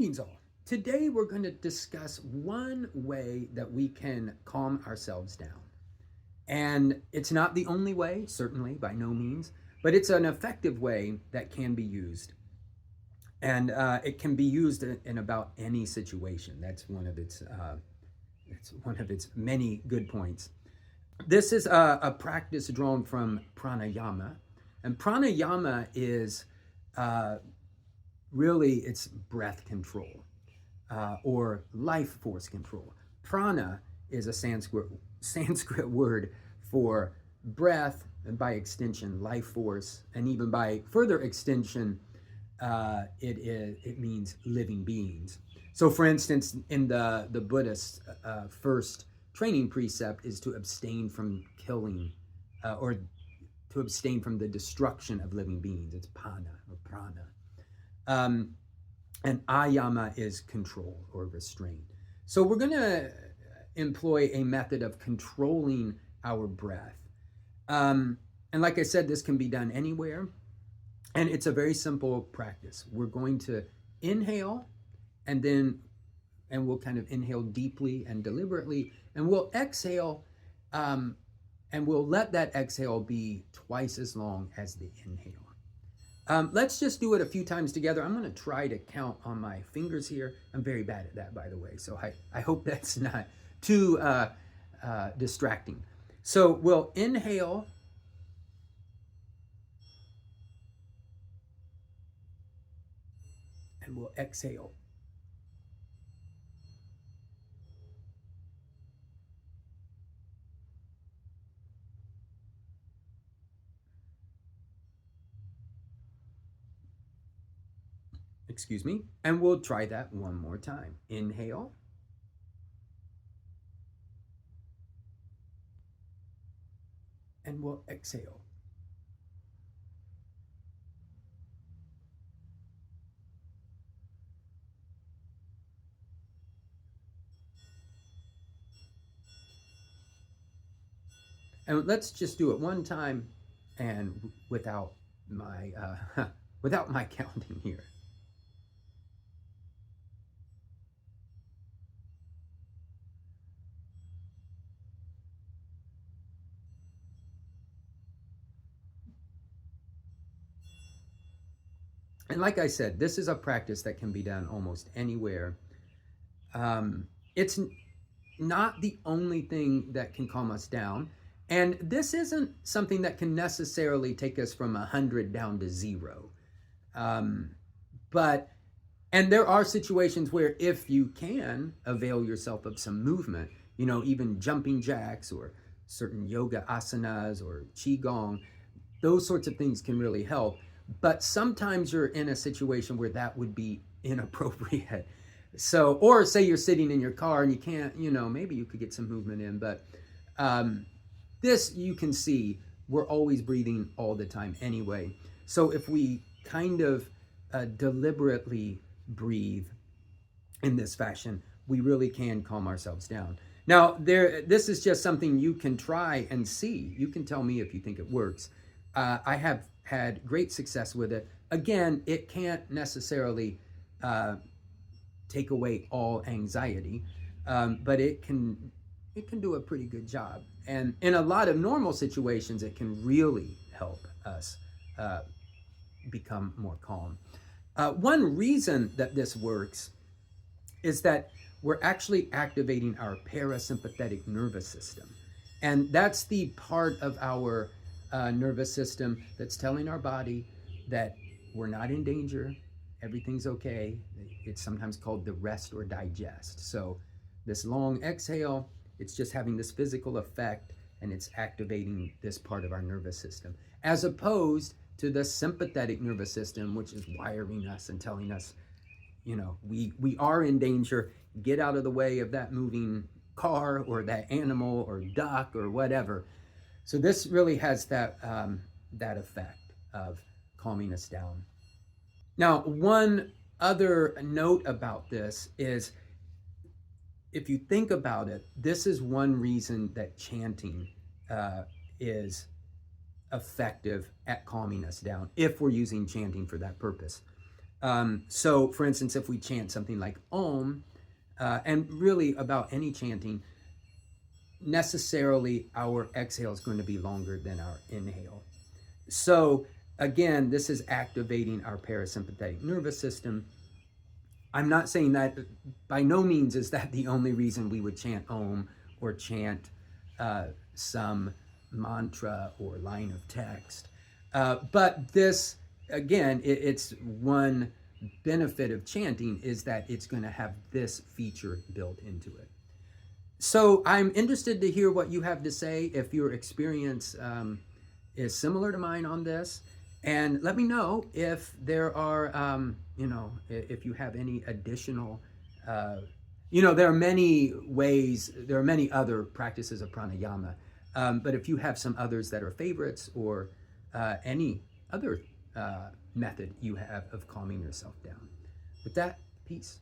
Greetings all. Today we're going to discuss one way that we can calm ourselves down. And it's not the only way, certainly, by no means, but it's an effective way that can be used. And it can be used in about any situation. That's one of its many good points. This is a practice drawn from pranayama. And pranayama is really it's breath control or life force control. Prana is a Sanskrit word for breath, and by extension, life force, and even by further extension, it means living beings. So, for instance, in the Buddhist first training precept is to abstain from killing or to abstain from the destruction of living beings. It's pana or prana. And ayama is control or restraint. So we're going to employ a method of controlling our breath. And like I said, this can be done anywhere. And it's a very simple practice. We're going to inhale and we'll kind of inhale deeply and deliberately, and we'll exhale and we'll let that exhale be twice as long as the inhale. Let's just do it a few times together. I'm going to try to count on my fingers here. I'm very bad at that, by the way, so I hope that's not too distracting. So we'll inhale. And we'll exhale. Excuse me. And we'll try that one more time. Inhale. And we'll exhale. And let's just do it one time and without my without my counting here. And like I said, this is a practice that can be done almost anywhere. It's not the only thing that can calm us down. And this isn't something that can necessarily take us from 100 down to 0. And there are situations where if you can avail yourself of some movement, even jumping jacks or certain yoga asanas or qigong, those sorts of things can really help. But sometimes you're in a situation where that would be inappropriate. So, or say you're sitting in your car and you can't, maybe you could get some movement in. But this, you can see, we're always breathing all the time anyway. So if we kind of deliberately breathe in this fashion, we really can calm ourselves down. Now, this is just something you can try and see. You can tell me if you think it works. I have had great success with it. Again, it can't necessarily take away all anxiety, but it can do a pretty good job. And in a lot of normal situations, it can really help us become more calm. One reason that this works is that we're actually activating our parasympathetic nervous system. And that's the part of our nervous system that's telling our body that we're not in danger, everything's okay. It's sometimes called the rest or digest. So this long exhale, it's just having this physical effect, and it's activating this part of our nervous system, as opposed to the sympathetic nervous system, which is wiring us and telling us, we are in danger. Get out of the way of that moving car or that animal or duck or whatever. So this really has that effect of calming us down. Now, one other note about this is, if you think about it, this is one reason that chanting is effective at calming us down, if we're using chanting for that purpose. So, for instance, if we chant something like Om, and really about any chanting, necessarily our exhale is going to be longer than our inhale. So, again, this is activating our parasympathetic nervous system. I'm not saying that, by no means is that the only reason we would chant Om or chant some mantra or line of text. But this, again, it's one benefit of chanting is that it's going to have this feature built into it. So I'm interested to hear what you have to say, if your experience is similar to mine on this. And let me know if there are, if you have any additional, there are many ways, there are many other practices of pranayama. But if you have some others that are favorites, or any other method you have of calming yourself down. With that, peace.